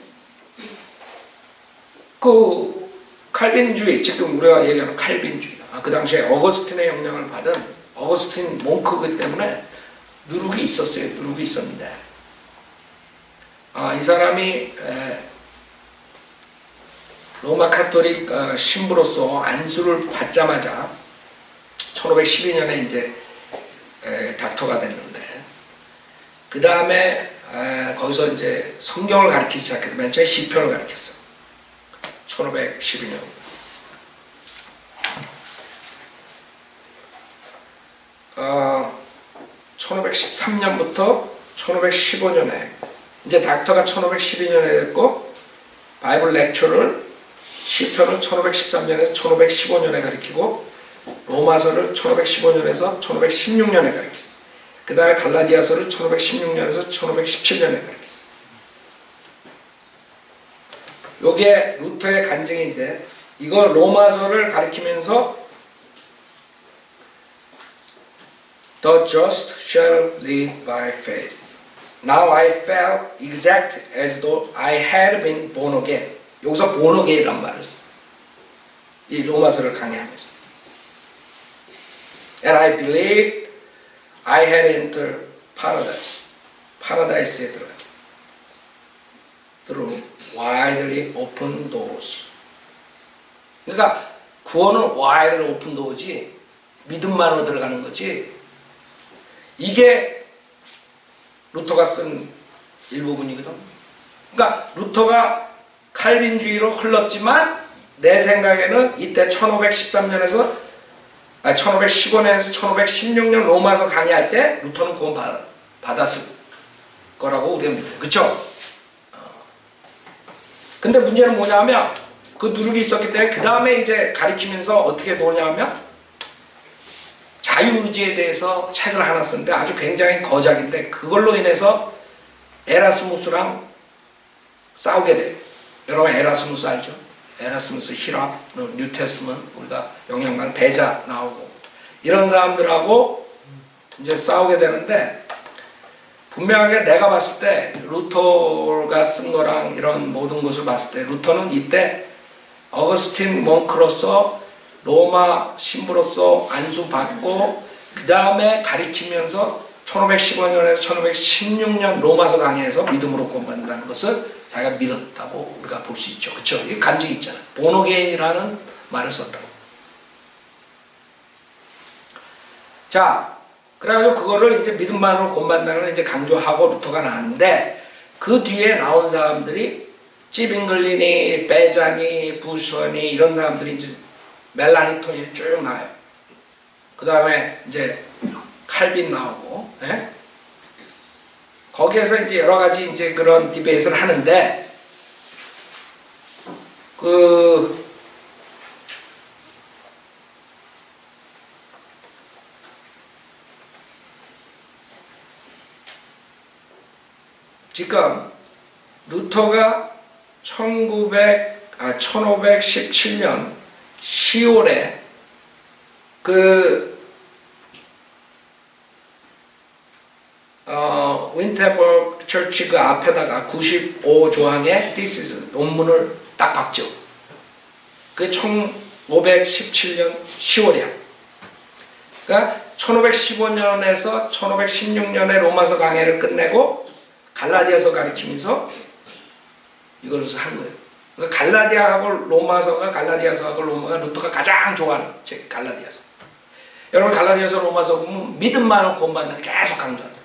[SPEAKER 1] 그 칼빈주의, 지금 우리가 얘기하는 칼빈주의, 그 당시에 어거스틴의 영향을 받은 어거스틴 몽크이기 때문에 누룩이 있었어요. 누룩이 있었는데 이 사람이 로마 카톨릭 신부로서 안수를 받자마자 1512년에 이제 닥터가 됐는데 그 다음에 거기서 이제 성경을 가르치기 시작해서 맨 처음에 시편을 가르쳤어. 1512년. 어, 1513년부터 1515년에 이제 닥터가 1512년에 됐고 바이블 렉처를 시편을 1513년에서 1515년에 가르치고 로마서를 1515년에서 1516년에 가르쳤어. 그 다음에 갈라디아서를 1516년에서 1517년에 가르쳤어. 요게 루터의 간증이 이제 이거 로마서를 가르치면서 The just shall live by faith. Now I felt exact as though I had been born again. 여기서 born again이란 말을 써. 이 로마서를 강의하면서. And I believed I had entered paradise. paradise에 들어요. through widely open doors. 그러니까 구원은 wide open door지 믿음만으로 들어가는 거지. 이게 루터가 쓴 일부분이거든. 그러니까 루터가 칼빈주의로 흘렀지만 내 생각에는 이때 1513년에서 1515년에서 1516년 로마서 강의할 때 루터는 구원 받았을 거라고 우리가 믿어요. 그쵸? 근데 문제는 뭐냐면 그 누룩이 있었기 때문에 그 다음에 이제 가리키면서 어떻게 노냐면 자유의지에 대해서 책을 하나 쓰는데 아주 굉장히 거작인데 그걸로 인해서 에라스무스랑 싸우게 돼요. 여러분 에라스무스 알죠? 에라스무스 히랍, 뉴테스먼 우리가 영향받은 배자 나오고 이런 사람들하고 이제 싸우게 되는데 분명하게 내가 봤을 때 루터가 쓴 거랑 이런 모든 것을 봤을 때 루터는 이때 어거스틴 몽크로서 로마 신부로서 안수받고 그 다음에 가리키면서 1515년에서 1516년 로마서 강의에서 믿음으로 구원받는다는 것을 자기가 믿었다고 우리가 볼 수 있죠. 그렇죠? 이게 간증이 있잖아요. 보노게인이라는 말을 썼다고. 자, 그래가지고 그거를 이제 믿음만으로 구원받는다는 걸 이제 강조하고 루터가 나왔는데 그 뒤에 나온 사람들이 찌빙글리니, 베자니, 부션이 이런 사람들이 이제 멜라니톤이 쭉 나와요. 그 다음에 이제 칼빈 나오고, 거기에서 이제 여러 가지 이제 그런 디베이트를 하는데, 지금 루터가 1517년 10월에 윈테버그 처치 그 앞에다가 95조항의 디시스 논문을 딱 박죠. 그게 1517년 10월이야. 그러니까 1515년에서 1516년에 로마서 강해를 끝내고 갈라디아서 가리키면서 이걸 한 거예요. 그러니까 갈라디아하고 갈라디아서하고 로마가 루터가 가장 좋아하는 책 갈라디아서. 여러분 갈라디아서 로마서 보면 믿음만으로 구원받는 계속 강조한다.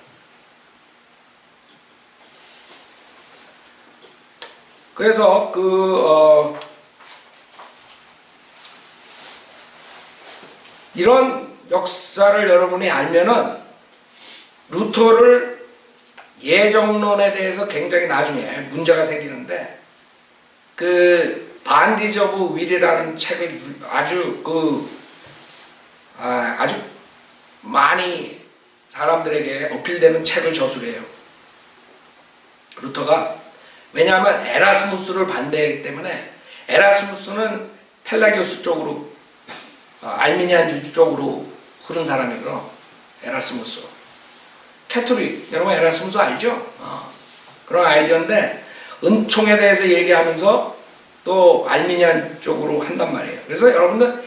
[SPEAKER 1] 그래서 이런 역사를 여러분이 알면은 루터를 예정론에 대해서 굉장히 나중에 문제가 생기는데 그 반디즈 오브 윌이라는 책을 아주 많이 사람들에게 어필되는 책을 저술해요. 루터가. 왜냐하면 에라스무스를 반대하기 때문에. 에라스무스는 펠라기오스 쪽으로 알미니안주의 쪽으로 흐른 사람이거든. 에라스무스 캐토릭, 여러분 에라스무스 알죠? 그런 아이디어인데 은총에 대해서 얘기하면서 또 알미니안 쪽으로 한단 말이에요. 그래서 여러분들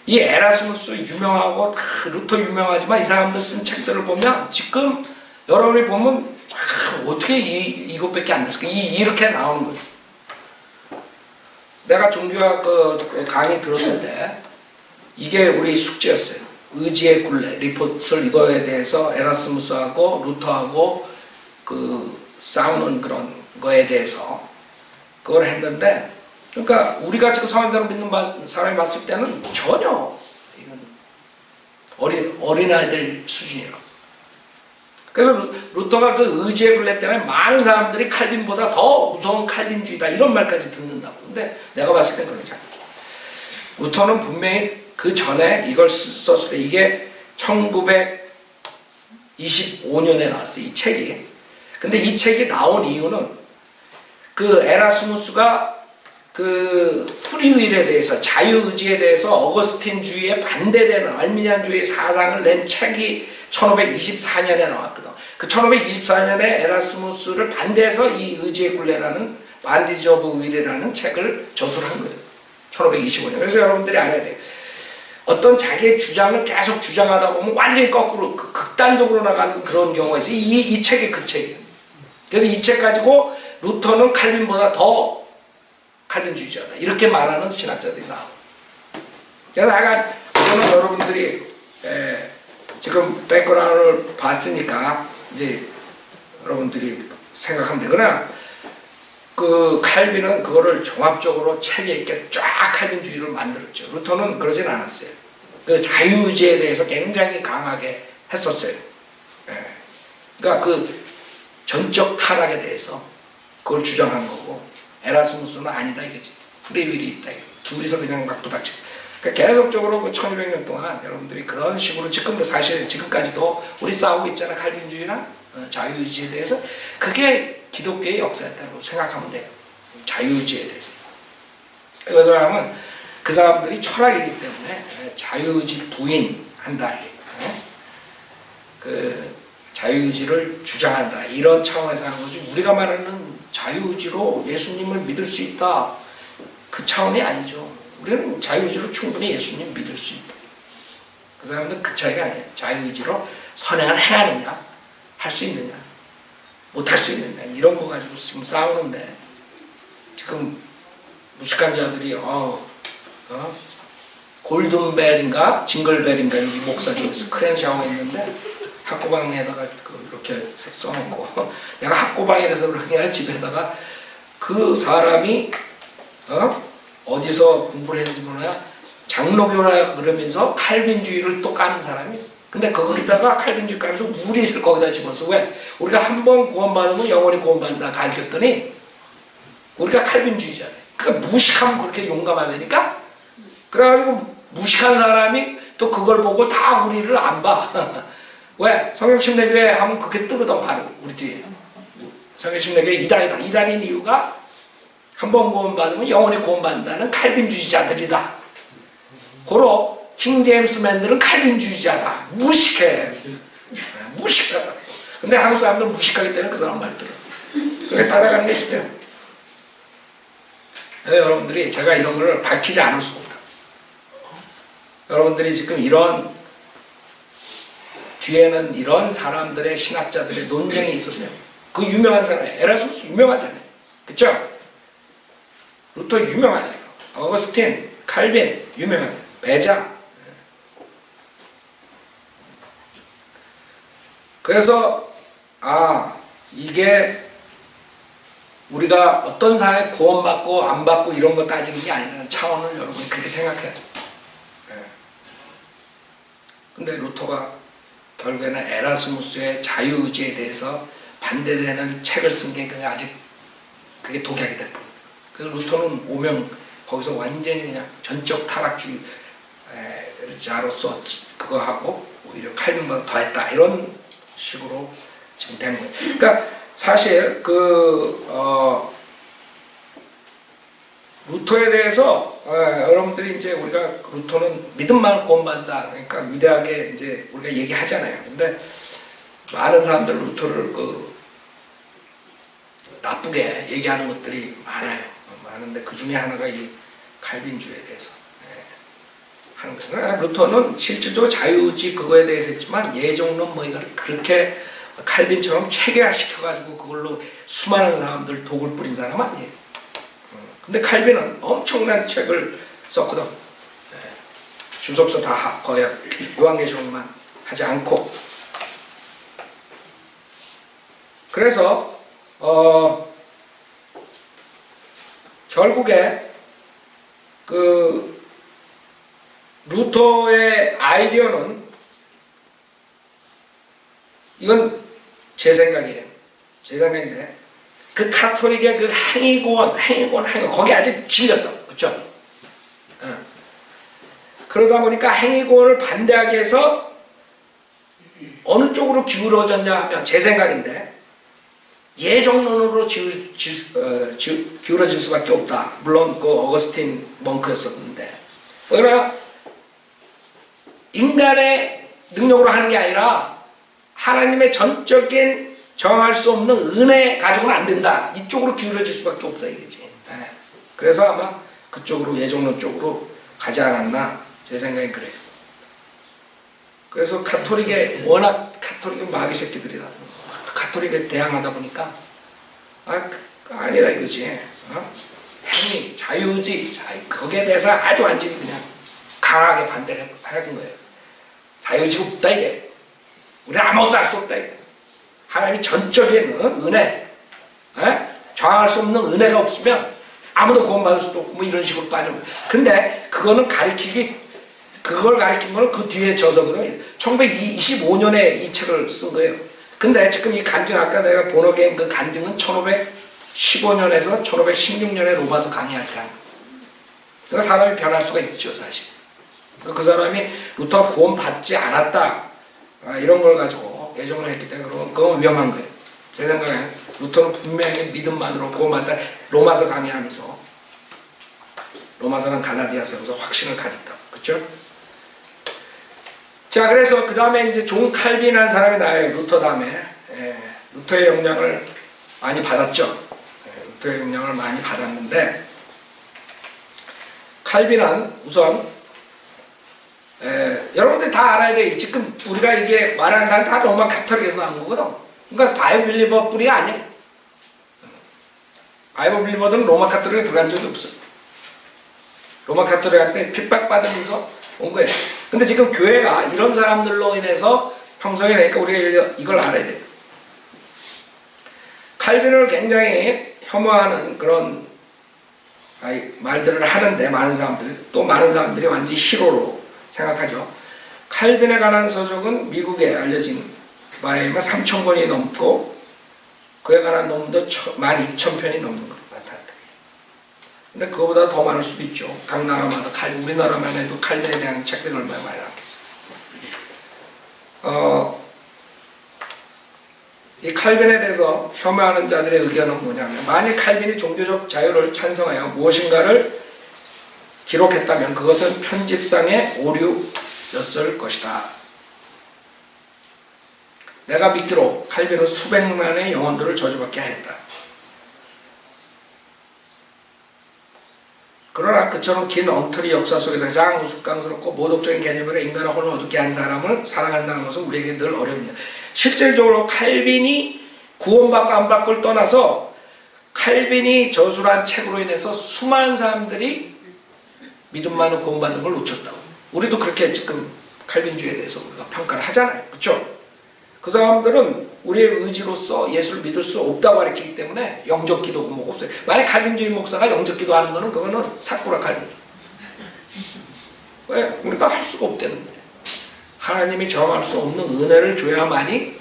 [SPEAKER 1] 이 에라스무스 유명하고 루터 유명하지만 이 사람들 쓴 책들을 보면 지금 여러분이 보면 어떻게 이것밖에 안 됐을까? 이렇게 나오는 거죠. 내가 종교학 그 강의 들었을 때 이게 우리 숙제였어요. 의지의 굴레 리포트를 이거에 대해서 에라스무스하고 루터하고 그 싸우는 그런 거에 대해서 그걸 했는데, 그러니까 우리가 지금 성경대로 믿는 사람이 봤을 때는 전혀 이건 어린아이들 수준이라고. 그래서 루터가 그 의지의 굴레 때문에 많은 사람들이 칼빈보다 더 무서운 칼빈주의다 이런 말까지 듣는다고. 근데 내가 봤을 땐 그러지 않아. 루터는 분명히 그 전에 이걸 썼을 때 이게 1925년에 나왔어요. 이 책이. 근데 이 책이 나온 이유는 그 에라스무스가 그 프리윌에 대해서 자유의지에 대해서 어거스틴주의에 반대되는 알미니안주의 사상을 낸 책이 1524년에 나왔거든. 그 1524년에 에라스무스를 반대해서 이 의지의 굴레라는 반디즈 오브 윌이라는 책을 저술한 거예요. 1525년. 그래서 여러분들이 알아야 돼요. 어떤 자기의 주장을 계속 주장하다 보면 완전히 거꾸로 극단적으로 나가는 그런 경우가 있어요. 이 책이 그 책이에요. 그래서 이 책 가지고 루터는 칼빈보다 더 칼빈주의자다 이렇게 말하는 신학자들이 나와요. 그래서 아까 저는 여러분들이 지금 백그라운드를 봤으니까 이제 여러분들이 생각하면 되거나 그 칼빈은 그거를 종합적으로 책에 있게 쫙 칼빈주의를 만들었죠. 루터는 그러진 않았어요. 그 자유의지에 대해서 굉장히 강하게 했었어요. 그러니까 그 전적 타락에 대해서 그걸 주장한 거고, 에라스무스는 아니다 이거지. 프리윌이 있다 이거. 둘이서 그냥 막 부닥치고. 그러니까 계속적으로 그 1200년 동안 여러분들이 그런 식으로 지금도 사실 지금까지도 우리 싸우고 있잖아. 칼빈주의랑 자유의지에 대해서. 그게 기독교의 역사였다고 생각하면 돼요. 자유의지에 대해서. 왜냐하면 그 사람들이 철학이기 때문에 자유의지 부인한다. 그 자유의지를 주장한다. 이런 차원에서 하는 거지. 우리가 말하는 자유의지로 예수님을 믿을 수 있다. 그 차원이 아니죠. 우리는 자유의지로 충분히 예수님 믿을 수 있다. 그 사람들은 그 차이가 아니에요. 자유의지로 선행을 해야 하느냐, 할 수 있느냐, 못할 수 있느냐, 이런 거 가지고 지금 싸우는데, 지금 무식한 자들이 골든벨인가 징글벨인가 여기 목사님 크랜샤워 있는데 학고방에다가 이렇게 써놓고 내가 학고방이라서 그런 게 아니라 집에다가 그 사람이 어디서 공부를 했는지 몰라요. 장로교라 그러면서 칼빈주의를 또 까는 사람이. 근데 거기다가 칼빈주의 까면서 우리를 거기다 집어서 왜? 우리가 한 번 구원받으면 영원히 구원받는다 가르쳤더니 우리가 칼빈주의잖아요. 그러니까 무식하면 그렇게 용감하다니까? 그래가지고 무식한 사람이 또 그걸 보고 다 우리를 안 봐. 왜? 성경침례교회 하면 그게 뜨거든 바로 우리 뒤에. 성경침례교회 이단이다. 이단인 이유가 한 번 구원받으면 영원히 구원받는다는 칼빈주의자들이다. 고로 킹제임스맨들은 칼빈주의자다. 무식해. 무식하다. 근데 한국 사람들 무식하기 때문에 그 사람 말 들어. 그게 따라가는 게 있어요. 여러분들이 제가 이런 걸 밝히지 않을 수가 없다. 여러분들이 지금 이런 뒤에는 이런 사람들의 신학자들의 논쟁이 있었네요. 그 유명한 사람 에라스무스 유명하잖아요. 그쵸? 루터 유명하잖아요. 어거스틴, 칼빈 유명하잖아요. 베자. 그래서 이게 우리가 어떤 사람이 구원받고 안 받고 이런 거 따지는 게 아니라는 차원을 여러분이 그렇게 생각해야 돼요. 근데 루터가 결국에는 에라스무스의 자유의지에 대해서 반대되는 책을 쓴 게 아직 그게 독약이 됐고, 그래서 루터는 오명 거기서 완전히 그냥 전적 타락주의자로서 그거 하고 오히려 칼빈보다 더했다 이런 식으로 지금 된 거예요. 그러니까 사실 루터에 대해서 여러분들이 이제 우리가 루터는 믿음만을 구원받는다, 그러니까 위대하게 이제 우리가 얘기하잖아요. 근데 많은 사람들 루터를 나쁘게 얘기하는 것들이 많아요. 많은데 그 중에 하나가 이 칼빈주의에 대해서 하는 거예요. 루터는 실질적으로 자유의지 그거에 대해서 했지만 예정론 뭐 이걸 그렇게 칼빈처럼 체계화시켜가지고 그걸로 수많은 사람들 독을 뿌린 사람 아니에요. 근데 칼빈은 엄청난 책을 썼거든. 주석서 다 거의 요한계시록만 하지 않고. 그래서 결국에 루터의 아이디어는, 이건 제 생각이에요. 제 생각인데, 그 카톨릭의 그 행위고원 거기 아직 질렸다. 그쵸? 그러다 보니까 행위고원을 반대하게 해서 어느 쪽으로 기울어졌냐 하면, 제 생각인데, 예정론으로 기울어질 수밖에 없다. 물론 그 어거스틴 멍크였었는데, 그러나 인간의 능력으로 하는 게 아니라 하나님의 전적인 정할 수 없는 은혜 가지고는 안 된다. 이쪽으로 기울어질 수밖에 없다 이거지. 그래서 아마 그쪽으로, 예정론 쪽으로 가지 않았나, 제 생각엔 그래요. 그래서 워낙 카톨릭은 마귀 새끼들이다. 카톨릭에 대항하다 보니까 아니라 이거지. 행위, 자유의지, 거기에 대해서 아주 완전히 그냥 강하게 반대를 하는 거예요. 자유의지가 없다 이게. 우리는 아무것도 할 수 없다 이게. 하나님이 전적인 은혜, 저항할 수 없는 은혜가 없으면 아무도 구원받을 수도 없고 뭐 이런 식으로 빠져요. 근데 그거는 그걸 가르친 거는 그 뒤에 저서거든요. 1925년에 이 책을 쓴 거예요. 근데 지금 이 간증, 아까 내가 번역한 그 간증은 15년에서 1516년에 로마서 강의할 때 한 거예요. 그러니까 사람이 변할 수가 있죠, 사실. 그 사람이 루터가 구원받지 않았다, 이런 걸 가지고 예정을 했기 때문에 그건 위험한 거예요. 제 생각에 루터는 분명히 믿음만으로 구원받다, 로마서 강의하면서, 로마서는 갈라디아서면서 확신을 가졌다. 그쵸? 자, 그래서 그 다음에 이제 존 칼빈이라는 사람이 나와요. 루터 다음에. 루터의 영향을 많이 받았죠. 루터의 영향을 많이 받았는데, 칼빈은 우선 여러분들이 다 알아야 돼. 지금 우리가 이게 말하는 사람 다 로마 카톨릭에서 나온 거거든. 그러니까 바이블 빌리버 뿐이 아니에요. 바이블 빌리버들은 로마 카톨릭에 들어간 적이 없어요. 로마 카톨릭한테 핍박받으면서 온 거예요. 근데 지금 교회가 이런 사람들로 인해서 형성이 되니까 우리가 이걸 알아야 돼요. 칼빈을 굉장히 혐오하는 그런 말들을 하는데, 많은 사람들이 완전히 히로로 생각하죠. 칼빈에 관한 서적은 미국에 알려진 바에 의하면 3,000권이 넘고, 그에 관한 논문도 12,000편이 넘는 것 같아요. 근데 그거보다 더 많을 수도 있죠. 각 나라마다 우리나라만 해도 칼빈에 대한 책들이 얼마나 많이 나왔겠어요. 이 칼빈에 대해서 혐오하는 자들의 의견은 뭐냐면, 만일 칼빈이 종교적 자유를 찬성하여 무엇인가를 기록했다면 그것은 편집상의 오류였을 것이다. 내가 믿기로 칼빈은 수백만의 영혼들을 저주받게 하였다. 그러나 그처럼 긴 엉터리 역사 속에서 가장 우스꽝스럽고 모독적인 개념으로 인간의 혼을 어둡게 한 사람을 사랑한다는 것은 우리에게 늘 어렵니다. 실질적으로 칼빈이 구원받고 안 받고를 떠나서 칼빈이 저술한 책으로 인해서 수많은 사람들이 믿음만으로 구원받는 걸 놓쳤다고. 우리도 그렇게 지금 칼빈주의에 대해서 우리가 평가를 하잖아요. 그렇죠? 그 사람들은 우리의 의지로서 예수를 믿을 수 없다고 가르치기 때문에 영적 기도가 뭐가 없어요. 만약 칼빈주의 목사가 영적 기도하는 거는 그거는 사쿠라 칼빈주의. 왜? 우리가 할 수가 없다는데. 하나님이 정할 수 없는 은혜를 줘야만이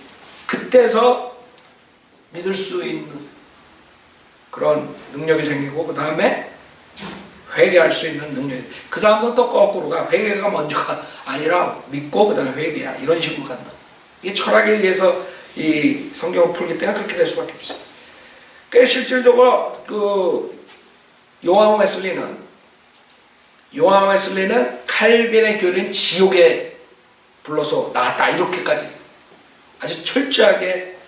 [SPEAKER 1] 그때서 믿을 수 있는 그런 능력이 생기고 그 다음에 회개할 수 있는 능력이. 그 사람들은 또 거꾸로가 회개가 먼저가 아니라 믿고 그 다음에 회개야 이런 식으로 간다. 이게 철학에 의해서 이 성경을 풀기 때문에 그렇게 될 수밖에 없어요. 그러니까 실질적으로 그 요한 웨슬리는 칼빈의 교리는 지옥에 불러서 나왔다 이렇게까지 아주 철저하게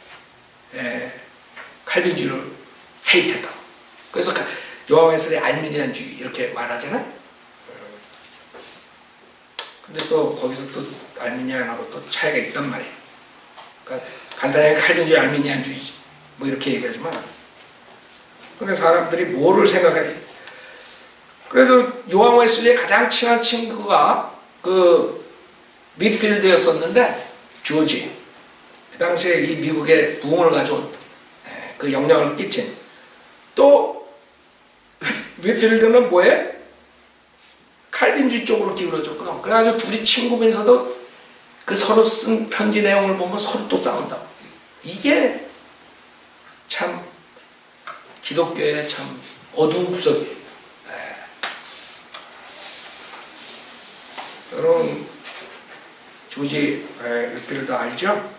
[SPEAKER 1] 칼빈주의를 헤이트했다. 그래서 요한 웨슬리 알미니안주의 이렇게 말하잖아요. 근데 또 거기서 또 알미니안하고 또 차이가 있단 말이에요. 그러니까 간단하게 칼빈주의, 알미니안주의 뭐 이렇게 얘기하지만 그러니까 사람들이 뭐를 생각해요. 그래도 요한 웨슬리의 가장 친한 친구가 그 윗필드였었는데 조지. 그 당시에 이 미국의 부흥을 가져온 그 영향을 끼친 또 윗필드는 뭐예요? 칼빈주의 쪽으로 기울어졌거든. 그래가지고 둘이 친구면서도 그 서로 쓴 편지 내용을 보면 서로 또 싸운다. 이게 참 기독교의 참 어두운 구석이에요. 여러분 조지 윗필드 알죠?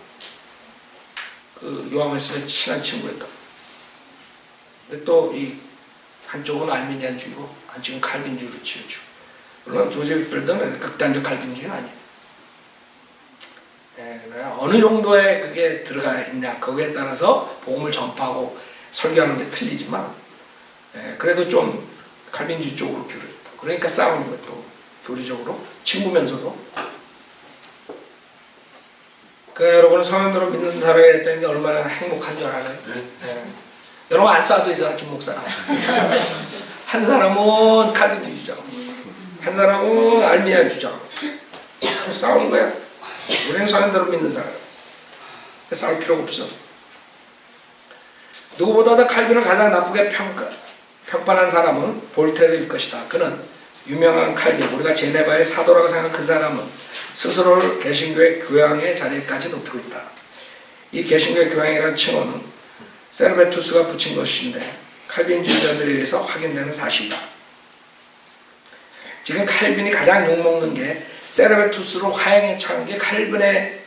[SPEAKER 1] 그 요한 웨슬리의 친한 친구였다. 근데 또 이 한쪽은 알미니안주의고 한쪽은 칼빈주의로 치우쳐. 물론 조지 윗필드는 극단적 칼빈주의는 아니에요. 어느 정도의 그게 들어가 있냐 거기에 따라서 복음을 전파하고 설교하는 데 틀리지만 그래도 좀 칼빈주의 쪽으로 기울어졌다. 그러니까 싸우는 거예요. 또 교리적으로 친구면서도. 여러분은 성령으로 믿는 사람이 됐다는 게 얼마나 행복한 줄 알아요? 여러분 안 싸워도 되잖아. 김 목사랑 한 사람은 칼빈주의 주장, 한 사람은 알미니안 주장. 싸우는 거야. 우리는 성령으로 믿는 사람. 싸울 필요가 없어. 누구보다도 칼빈을 가장 나쁘게 평판한 사람은 볼테르일 것이다. 그는 유명한 칼빈, 우리가 제네바의 사도라고 생각한 그 사람은 스스로를 개신교의 교양의 자리까지 높이고 있다. 이 개신교의 교양이라는 칭호는 세르베투스가 붙인 것인데 칼빈주의자들에 의해서 확인되는 사실이다. 지금 칼빈이 가장 욕먹는 게 세르베투스로 화형에 처한 게 칼빈의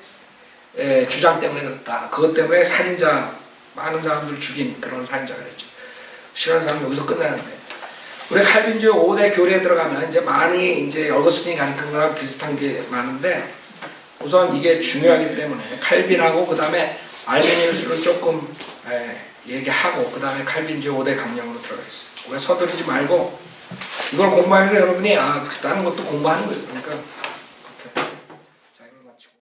[SPEAKER 1] 주장 때문에 그렇다. 그것 때문에 살인자, 많은 사람들 죽인 그런 살인자가 됐죠. 싫어하는 사람은 여기서 끝나는데 우리 칼빈주의 5대 교리에 들어가면 이제 많이 이제 어거스틴이 가르친 거랑 비슷한 게 많은데 우선 이게 중요하기 때문에 칼빈하고 그 다음에 알미니우스를 조금 얘기하고 그 다음에 칼빈주의 5대 강령으로 들어가겠습니다. 우리가 서두르지 말고 이걸 공부하면서 여러분이 다른 것도 공부하는 거예요. 그러니까